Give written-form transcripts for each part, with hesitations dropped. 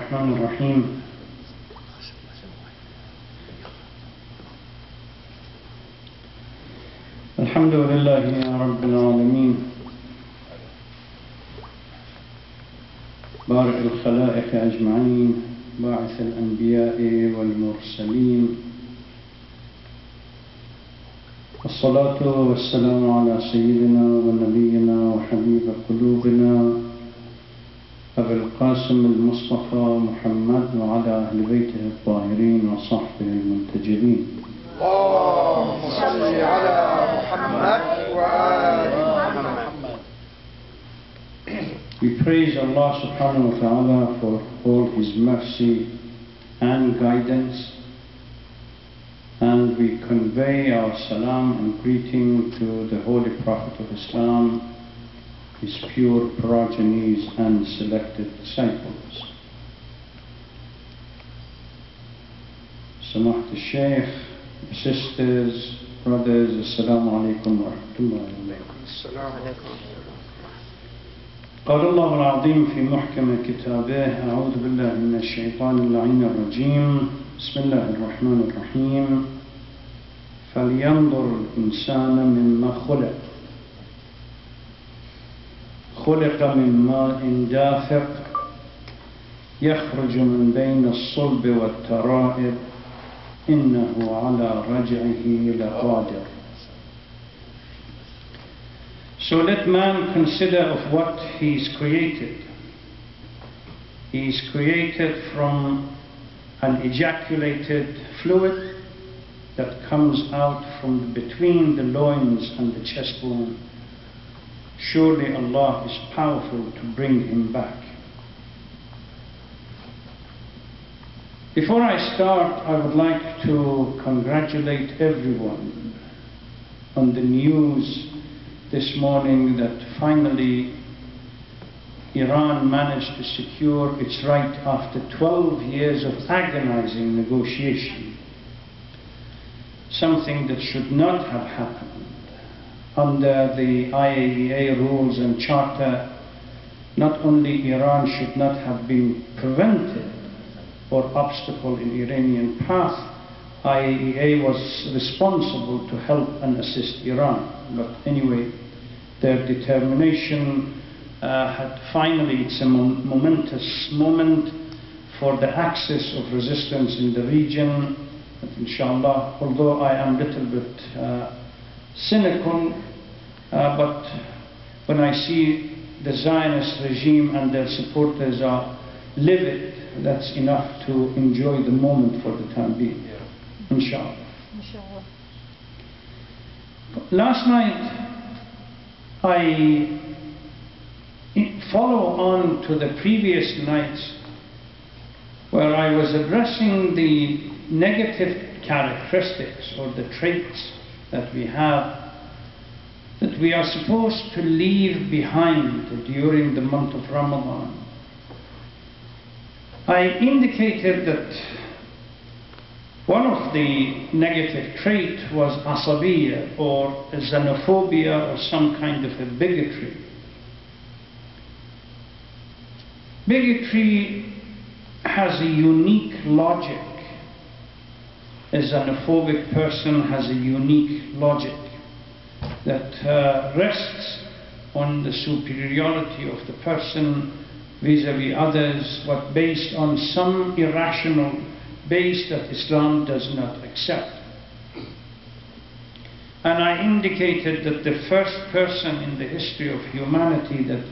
الرحمن الرحيم الحمد لله رب العالمين بارئ الخلائق أجمعين باعث الأنبياء والمرسلين والصلاة والسلام على سيدنا ونبينا وحبيب قلوبنا أبي القاسم المصطفى محمد وعلى أهل بيته الطاهرين وصحبه المنتجبين. اللهم صل على محمد وآل محمد. We praise Allah subhanahu wa ta'ala for all His mercy and guidance, and we convey our salam and greeting to the Holy Prophet of Islam, his pure progenies and selected disciples. Samahat al-Shaykh, sisters, brothers, Assalamu alaikum wa rahmatullahi wa barakatuh. قال الله العظيم في محكم كتابه أعوذ بالله من الشيطان اللعين الرجيم بسم الله الرحمن الرحيم فلينظر الإنسان مما خلق من ماء دافق يخرج من بين الصلب والترائب إنه على رجعه لقادر. So let man consider of what he is created. He is created from an ejaculated fluid that comes out from between the loins and the chest bone. Surely Allah is powerful to bring him back. Before I start, I would like to congratulate everyone on the news this morning that finally Iran managed to secure its right after 12 years of agonizing negotiation. Something that should not have happened. Under the IAEA rules and charter, not only Iran should not have been prevented or obstacle in Iranian path, IAEA was responsible to help and assist Iran. But anyway, their determination had finally, it's a momentous moment for the axis of resistance in the region. But inshallah, although I am a little bit cynical, but when I see the Zionist regime and their supporters are livid, that's enough to enjoy the moment for the time being. Inshallah. Inshallah. Last night, I follow on to the previous nights where I was addressing the negative characteristics or the traits that we have, that we are supposed to leave behind during the month of Ramadan. I indicated that one of the negative traits was asabiyya or xenophobia or some kind of a bigotry. Bigotry has a unique logic. A xenophobic person has a unique logic that rests on the superiority of the person vis-a-vis others, but based on some irrational base that Islam does not accept. And I indicated that the first person in the history of humanity that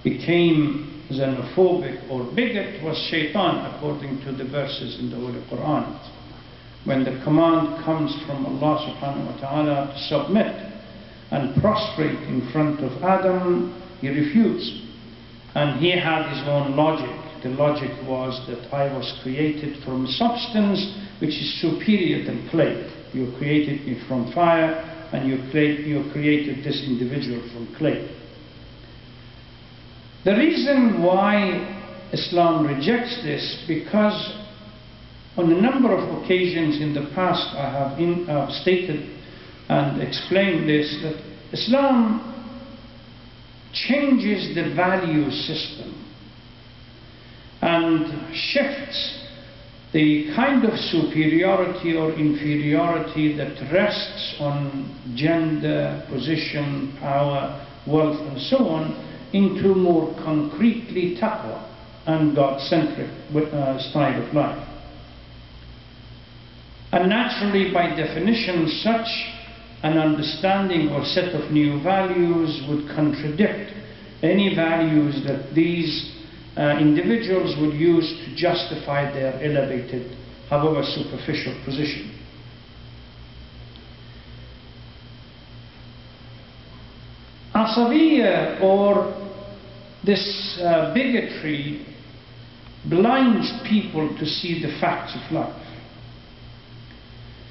became xenophobic or bigot was Shaitan, according to the verses in the Holy Quran. When the command comes from Allah subhanahu wa ta'ala to submit and prostrate in front of Adam, he refused. And he had his own logic. The logic was that I was created from a substance which is superior than clay. You created me from fire, and you created this individual from clay. The reason why Islam rejects this, because on a number of occasions in the past I have stated and explained this, that Islam changes the value system. and shifts the kind of superiority or inferiority that rests on gender, position, power, wealth, and so on, into more concretely taqwa and God-centric style of life. And naturally, by definition, such an understanding or set of new values would contradict any values that these individuals would use to justify their elevated, however superficial, position. Asabiyya, or this bigotry, blinds people to see the facts of life.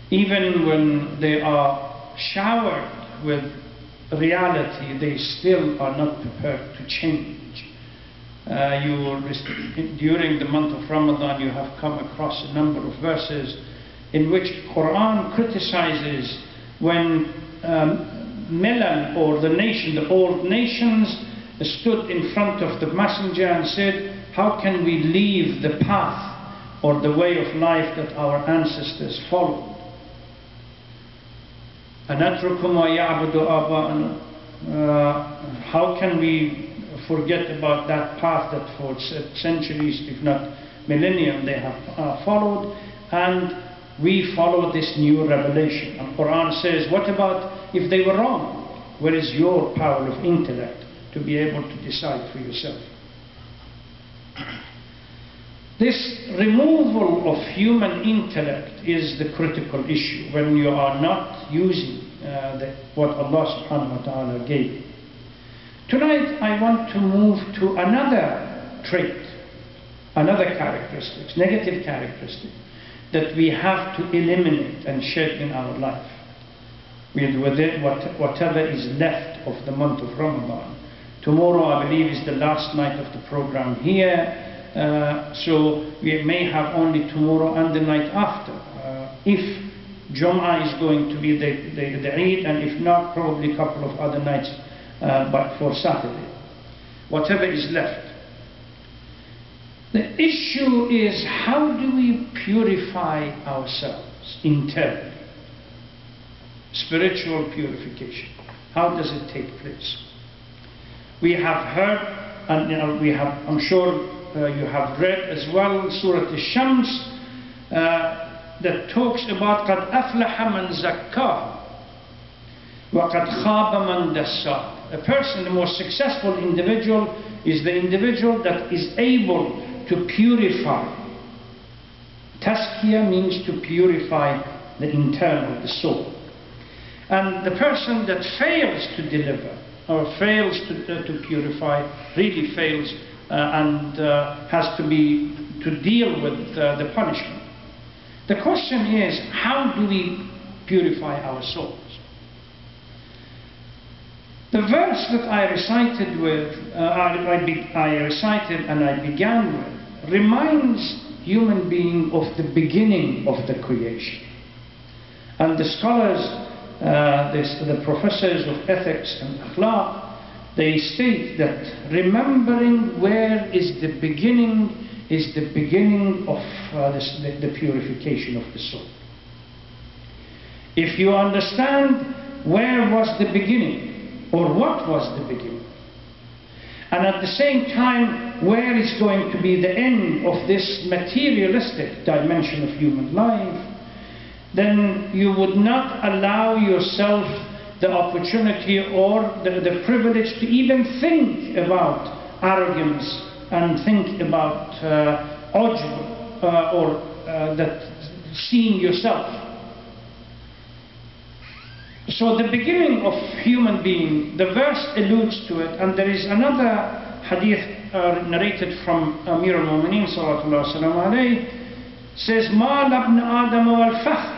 Even when they are showered with reality, they still are not prepared to change. During the month of Ramadan, you have come across a number of verses in which Quran criticizes when Milal, or the nation, the old nations, stood in front of the messenger and said, how can we leave the path or the way of life that our ancestors followed? How can we forget about that path that for centuries, if not millennium, they have followed, and we follow this new revelation? And Quran says, what about if they were wrong? Where is your power of intellect to be able to decide for yourself? This removal of human intellect is the critical issue when you are not using what Allah subhanahu wa ta'ala gave. Tonight I want to move to another trait, another characteristic, negative characteristic, that we have to eliminate and shed in our life with whatever is left of the month of Ramadan. Tomorrow, I believe, is the last night of the program here, so we may have only tomorrow and the night after. If Jum'ah is going to be the Eid, and if not, probably a couple of other nights but for Saturday. Whatever is left. The issue is, how do we purify ourselves internally? Spiritual purification. How does it take place? We have heard, and I'm sure you have read as well, Surah Al-Shams, that talks about قَدْ أَفْلَحَ مَنْ زَكَّاهَا وَقَدْ خَابَ مَنْ دَسَّاهَا. A person, the most successful individual, is the individual that is able to purify. Tazkiyah means to purify the internal, the soul. And the person that fails to deliver, or fails to purify, really fails and has to deal with the punishment. The question is, how do we purify our souls? The verse that I recited and I began with reminds human being of the beginning of the creation. And the scholars, the professors of ethics and akhlaq, they state that remembering where is the beginning of the purification of the soul. If you understand where was the beginning, or what was the beginning, and at the same time where is going to be the end of this materialistic dimension of human life, then you would not allow yourself the opportunity or the privilege to even think about arrogance and think about ujb, or that seeing yourself. So the beginning of human being, the verse alludes to it, and there is another hadith narrated from Amir al-Mu'mineen sallallahu alayhi wa sallam, says, مَا لَبْنَ آدَمَ وَالْفَخْرِ.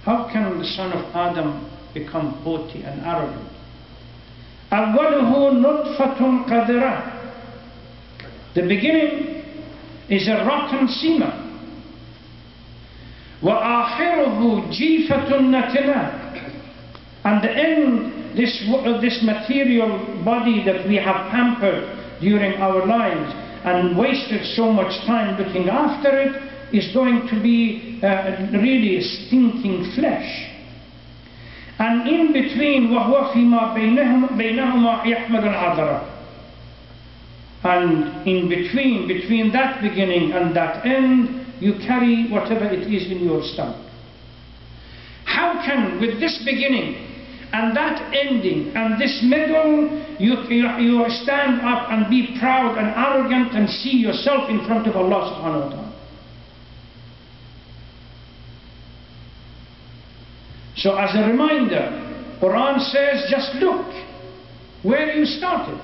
How can the son of Adam become haughty and arrogant? أَوَّلُهُ نُطْفَةٌ قَذِرَةٌ. The beginning is a rotten semen. وَآخِرُهُ جِيفَةٌ نَتِنَةٌ. And the end, this material body that we have pampered during our lives, and wasted so much time looking after it is going to be really stinking flesh. And in between, وَهُوَ فِي مَا بَيْنَهُمَا يَحْمَلُ الْعَذَرَ. And in between that beginning and that end, you carry whatever it is in your stomach. How can, with this beginning and that ending and this middle, you stand up and be proud and arrogant and see yourself in front of Allah subhanahu wa ta'ala? So as a reminder, Quran says, just look where you started.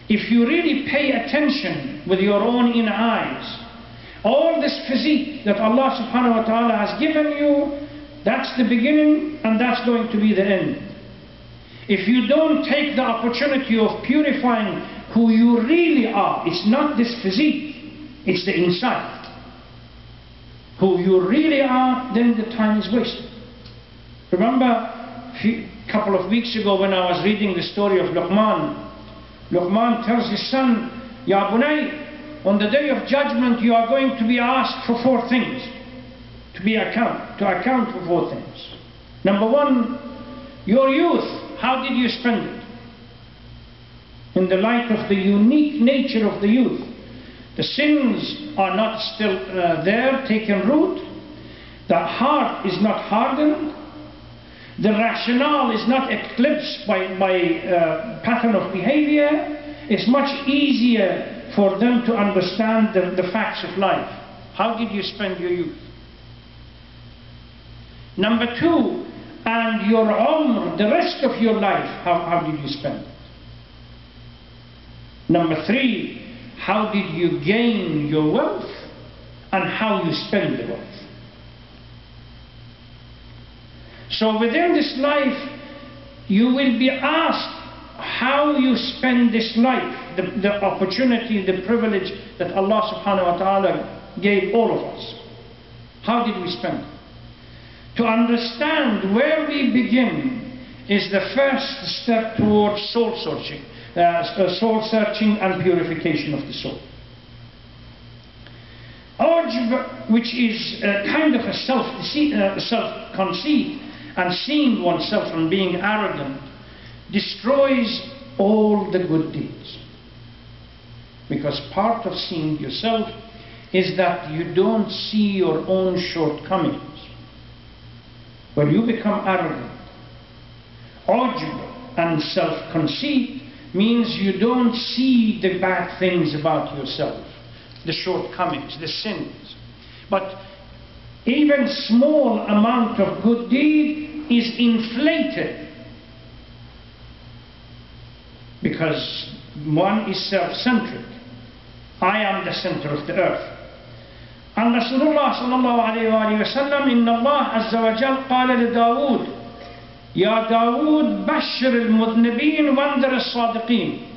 If you really pay attention with your own inner eyes, all this physique that Allah subhanahu wa ta'ala has given you, that's the beginning and that's going to be the end. If you don't take the opportunity of purifying who you really are, it's not this physique, it's the inside. Who you really are, then the time is wasted. Remember a couple of weeks ago when I was reading the story of Luqman. Luqman tells his son, Ya Bunay, on the day of judgment you are going to be asked for 4 things. To account for 4 things. Number 1, your youth. How did you spend it? In the light of the unique nature of the youth. The sins are not still there, taken root. The heart is not hardened. The rationale is not eclipsed by pattern of behavior. It's much easier for them to understand the facts of life. How did you spend your youth? Number 2, and your umr, the rest of your life, how did you spend it? Number 3, how did you gain your wealth and how you spend the wealth? So within this life, you will be asked how you spend this life, the opportunity, the privilege that Allah subhanahu wa ta'ala gave all of us. How did we spend it? To understand where we begin is the first step towards soul searching and purification of the soul. Ujb, which is kind of a self-conceit and seeing oneself and being arrogant, destroys all the good deeds. Because part of seeing yourself is that you don't see your own shortcomings. When you become arrogant, ujb and self-conceit means you don't see the bad things about yourself, the shortcomings, the sins. But even small amount of good deed is inflated because one is self-centric. I am the center of the earth. And Rasulullah sallallahu alayhi wa sallam, Inna Allah azza wa jal qala li Dawood, Ya Dawood, bashir al-mudhnibin wandar al-sadiqeen.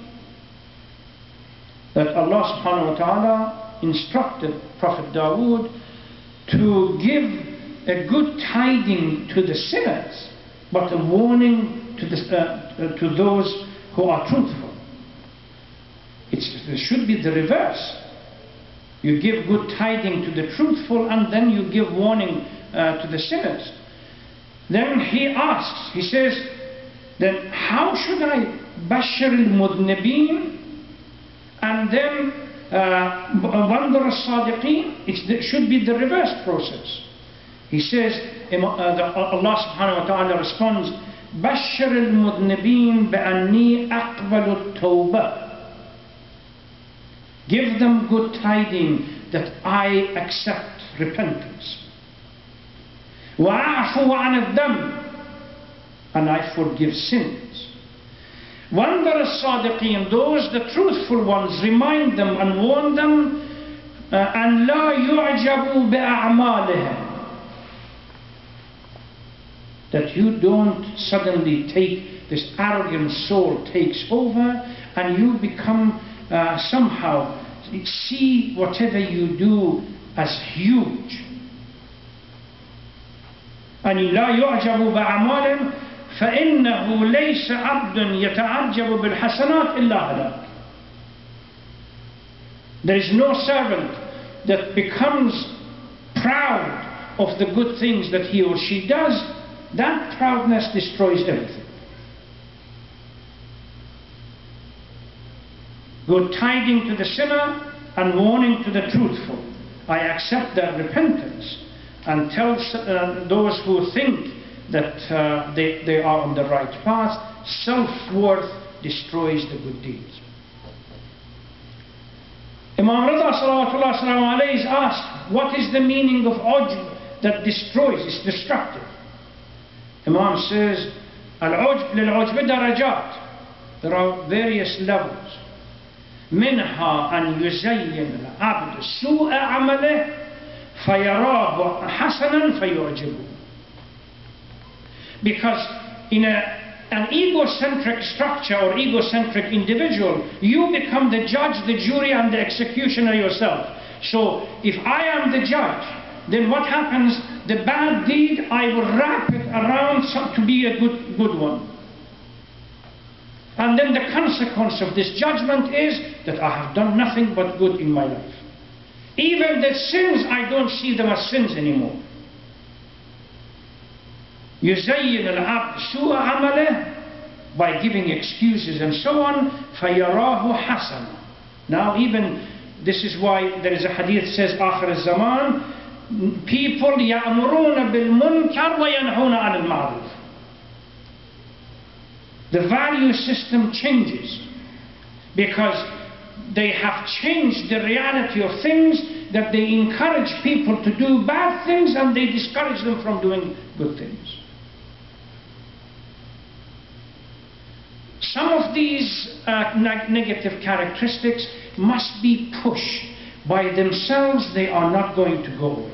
That Allah subhanahu wa ta'ala instructed Prophet Dawood to give a good tiding to the sinners, but a warning to those who are truthful. It should be the reverse. You give good tiding to the truthful and then you give warning to the sinners. Then he asks, he says, then how should I bashir al-mudhnibin and then wandar al-sadiqeen? It should be the reverse process. He says, Allah subhanahu wa ta'ala responds, bashir al-mudhnibin ba'anni aqbalu al-tawbah. Give them good tidings that I accept repentance. وَأَعْفُوَ عَنِ الدَّمِ, and I forgive sins. Wandar al-sadiqeen, those the truthful ones, remind them and warn them, and لَا يُعْجَبُوا بِأَعْمَالِهِمْ, that you don't suddenly take, this arrogant soul takes over and you become somehow see whatever you do as huge. أن لا يعجب بأعمالهم فإنه ليس عبد يتعجب بالحسنات إلا هلاك. There is no servant that becomes proud of the good things that he or she does. That proudness destroys everything. Good tidings to the sinner and warning to the truthful. I accept their repentance and tell those who think that they are on the right path. Self-worth destroys the good deeds. Imam Rida salawatullah salam alayhi is asked, what is the meaning of ujb that destroys, is destructive? Imam says, al-ujb lil-ujb darajat. There are various levels. منها أن يزين العبد سوء عمله فيراه حسنا فيعجبه. Because in an egocentric structure or egocentric individual, you become the judge, the jury, and the executioner yourself. So if I am the judge, then what happens? The bad deed, I will wrap it around to be a good one. And then the consequence of this judgment is that I have done nothing but good in my life. Even the sins, I don't see them as sins anymore. يزين العبد سوء عمله, by giving excuses and so on, فيراه حسنا. Now even, this is why there is a hadith says, آخر الزمان, people يأمرون بالمنكر وينهون عن المعروف. The value system changes because they have changed the reality of things, that they encourage people to do bad things and they discourage them from doing good things. Some of these negative characteristics must be pushed. By themselves, they are not going to go away.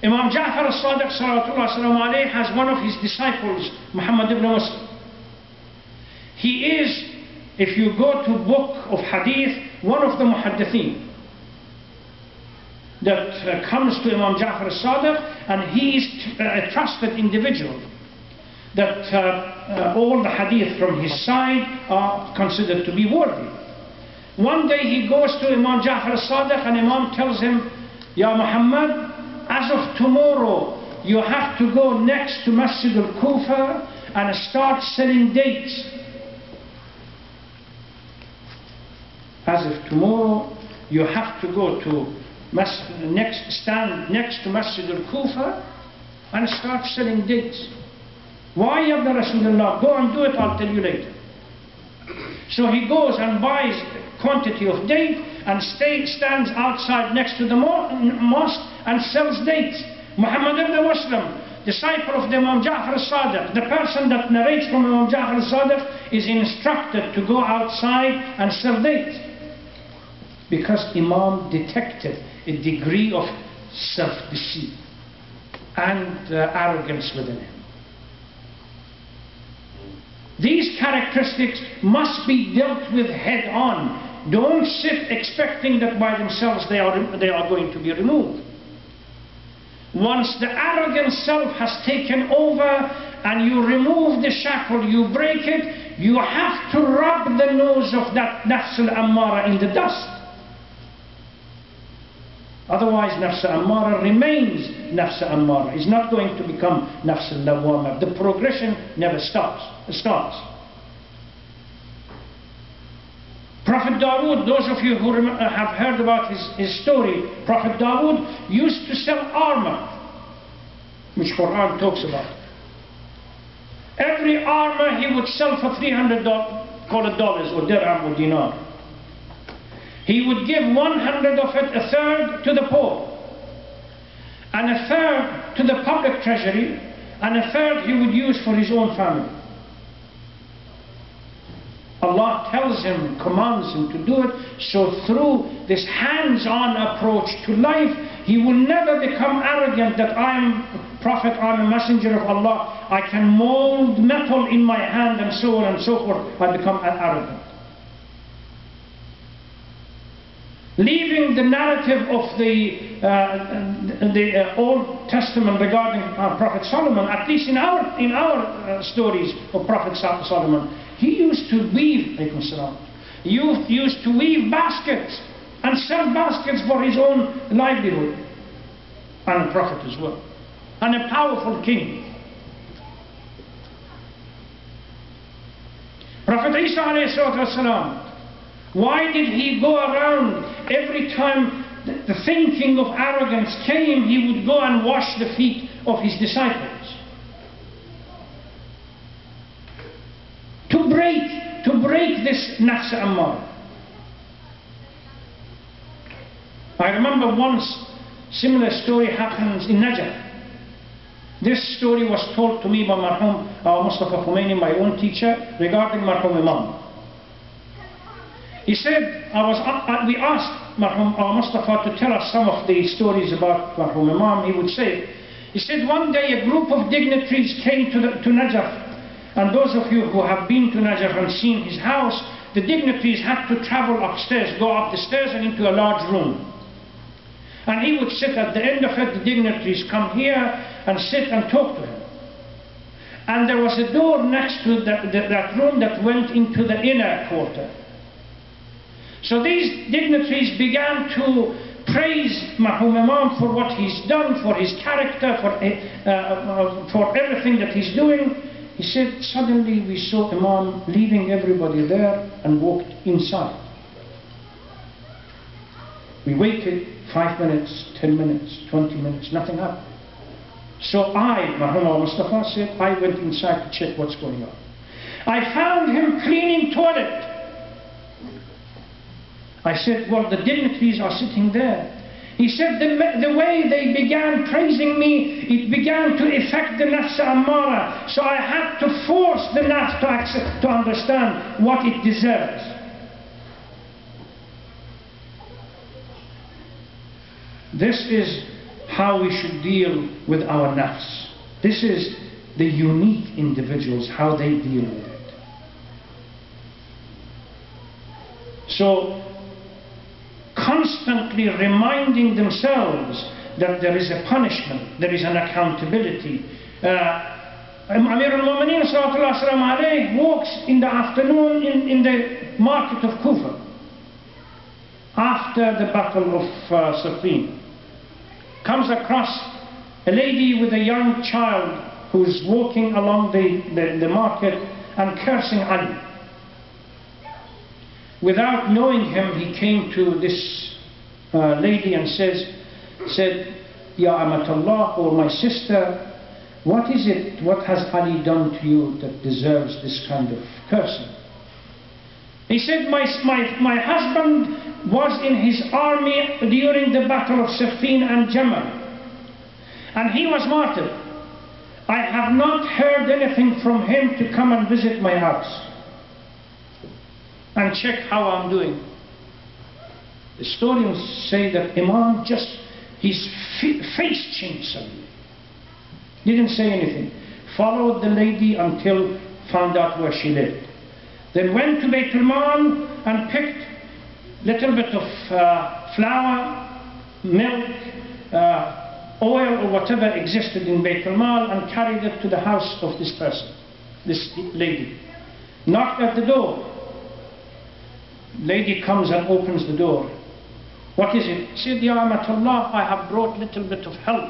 Imam Ja'far al-Sadiq salawatullah salam alayhi has one of his disciples, Muhammad ibn Muslim. He is, if you go to book of hadith, one of the muhaddithin that comes to Imam Ja'far al-Sadiq, and he is a trusted individual that all the hadith from his side are considered to be worthy. One day he goes to Imam Ja'far al-Sadiq and Imam tells him, Ya Muhammad, as of tomorrow you have to go next to Masjid al-Kufa and start selling dates. As of tomorrow you have to go to stand next to Masjid al-Kufa and start selling dates. Why, Ya Ibn Rasulullah? Go and do it, I'll tell you later. So he goes and buys a quantity of date and stands outside next to the mosque and sells dates. Muhammad ibn Muslim, disciple of the Imam Ja'far al-Sadiq, the person that narrates from Imam Ja'far al-Sadiq, is instructed to go outside and sell dates. Because Imam detected a degree of self-deceit and arrogance within him. These characteristics must be dealt with head on. Don't sit expecting that by themselves they are going to be removed. Once the arrogant self has taken over and you remove the shackle, you break it, you have to rub the nose of that nafs al-ammara in the dust. Otherwise nafs al-ammara remains nafs al-ammara. It's not going to become nafs al-lawwama. The progression never stops. Prophet Dawood, those of you who have heard about his story, Prophet Dawood used to sell armor, which Quran talks about. Every armor he would sell for $300 or dirham or dinar. He would give 100 of it, a third to the poor, and a third to the public treasury, and a third he would use for his own family. Allah tells him, commands him to do it, so through this hands-on approach to life, he will never become arrogant that I am prophet, I am a messenger of Allah, I can mold metal in my hand and so on and so forth. I become arrogant. Leaving the narrative of the Old Testament regarding Prophet Solomon, at least in our stories of Prophet Solomon, he used to weave youth used to weave baskets and sell baskets for his own livelihood. And a prophet as well. And a powerful king. Prophet Isa alayhi salatu wasalam, why did he go around every time the thinking of arrogance came, he would go and wash the feet of his disciples? To break this nafs ammar. I remember once similar story happens in Najaf. This story was told to me by Marhum Mustafa Khomeini, my own teacher, regarding Marhum Imam. He said, we asked Marhum Mustafa to tell us some of the stories about Marhum Imam. He would say, he said, one day a group of dignitaries came to Najaf. And those of you who have been to Najaf and seen his house, the dignitaries had to travel upstairs, go up the stairs and into a large room. And he would sit at the end of it, the dignitaries come here and sit and talk to him. And there was a door next to that room that went into the inner quarter. So these dignitaries began to praise Marhum Imam for what he's done, for his character, for everything that he's doing. He said, suddenly we saw Imam leaving everybody there and walked inside. We waited 5 minutes, 10 minutes, 20 minutes, nothing happened. So I, Marhum Mustafa said, I went inside to check what's going on. I found him cleaning toilet. I said, well, the dignitaries are sitting there. He said, the way they began praising me, it began to affect the nafs ammara. So I had to force the nafs to understand what it deserves. This is how we should deal with our nafs. This is the unique individuals, how they deal with it. So, constantly reminding themselves that there is a punishment, there is an accountability. Amir al-Mu'mineen sallallahu alayhi walks in the afternoon in the market of Kufa after the battle of Siffin. Comes across a lady with a young child who's walking along the market and cursing Ali. Without knowing him, he came to this lady and said, Ya Amatallah, or my sister, what is it, what has Ali done to you that deserves this kind of cursing? He said, my husband was in his army during the battle of Siffin and Jamal, and he was martyred. I have not heard anything from him to come and visit my house and check how I'm doing. The historians say that Imam his face changed suddenly. Didn't say anything. Followed the lady until found out where she lived. Then went to Bayt al-Mal and picked little bit of flour, milk, oil or whatever existed in Bayt al-Mal and carried it to the house of this person, this lady. Knocked at the door. Lady comes and opens the door. What is it? Said, Ya Amatallah, I have brought little bit of help.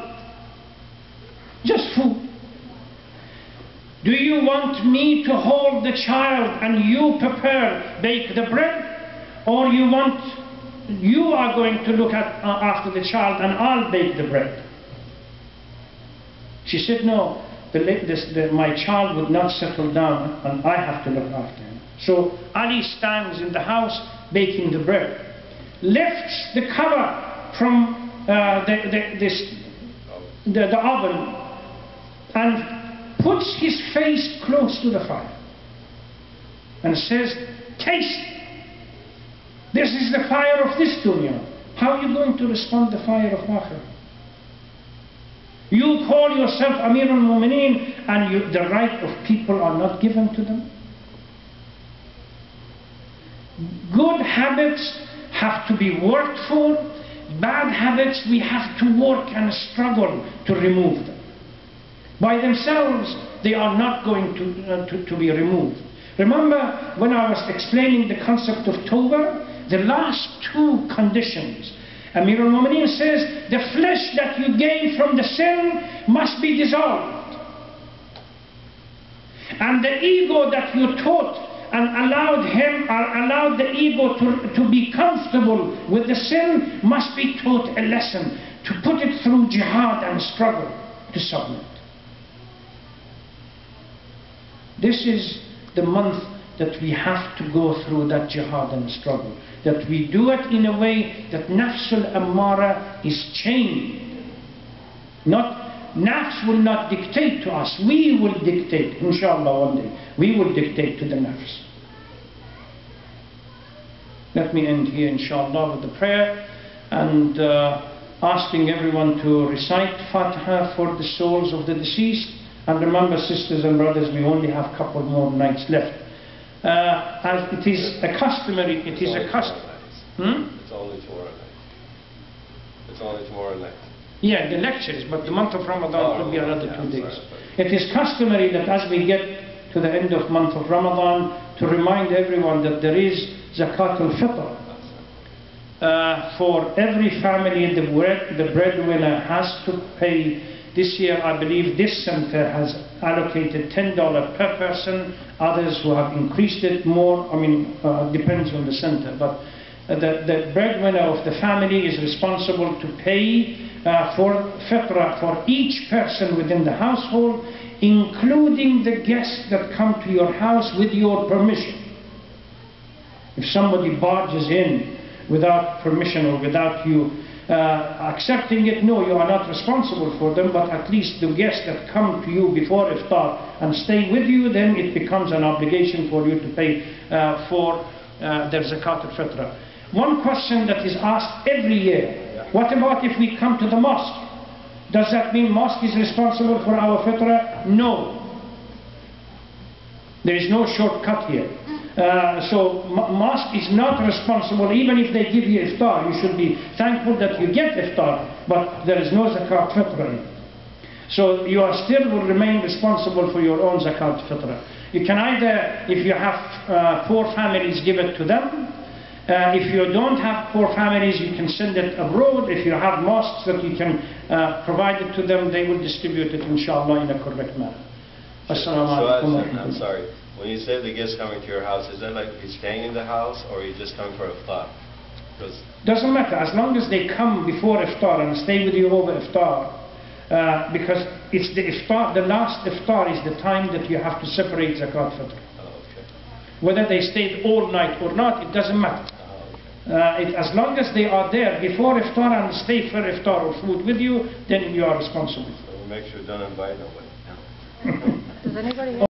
Just food. Do you want me to hold the child and you bake the bread? Or you are going to look after the child and I'll bake the bread? She said, no, my child would not settle down and I have to look after him. So Ali stands in the house baking the bread, lifts the cover from the oven and puts his face close to the fire and says, taste. This is the fire of this dunya. How are you going to respond to the fire of Akhirah? You call yourself Amir al-Mu'mineen and the right of people are not given to them? Good habits have to be worked for. Bad habits, we have to work and struggle to remove them. By themselves, they are not going to be removed. Remember when I was explaining the concept of Tawbah? The last two conditions. Amir al-Mu'mineen says, the flesh that you gain from the sin must be dissolved. And the ego that you taught and allowed the ego to be comfortable with the sin must be taught a lesson, to put it through jihad and struggle to submit. This is the month that we have to go through that jihad and struggle. That we do it in a way that nafs al-ammara is chained. Nafs will not dictate to us. We will dictate, inshallah, one day. We will dictate to the nafs. Let me end here, inshallah, with the prayer and asking everyone to recite Fatiha for the souls of the deceased. And remember, sisters and brothers, we only have a couple more nights left. As it is a customary, it is a custom. It's only tomorrow night. It's only tomorrow night. Yeah, the lectures, but the month of Ramadan will be another 2 days. It is customary that as we get to the end of month of Ramadan, to remind everyone that there is Zakat al-Fitr. For every family, the breadwinner has to pay. This year, I believe this center has allocated $10 per person. Others who have increased it more, depends on the center. But the breadwinner of the family is responsible to pay for fitrah for each person within the household, including the guests that come to your house with your permission. If somebody barges in without permission or without you accepting it, no, you are not responsible for them, but at least the guests that come to you before iftar and stay with you, then it becomes an obligation for you to pay for their zakat al-fitr. One question that is asked every year: what about if we come to the mosque? Does that mean mosque is responsible for our fitra? No. There is no shortcut here. So mosque is not responsible. Even if they give you iftar, you should be thankful that you get iftar, but there is no zakat fitra in it. So you are still will remain responsible for your own zakat fitra. You can either, if you have poor families, give it to them. If you don't have poor families, you can send it abroad. If you have mosques that you can provide it to them, they will distribute it, inshallah, in a correct manner. Assalamu alaikum. I'm sorry. When you say the guests coming to your house, is that like you're staying in the house, or are you just coming for iftar? Doesn't matter, as long as they come before iftar and stay with you over iftar, because it's the iftar, the last iftar is the time that you have to separate zakat fitr. Whether they stayed all night or not, it doesn't matter. As long as they are there before iftar and stay for iftar or food with you, then you are responsible. So make sure don't invite nobody. Does anybody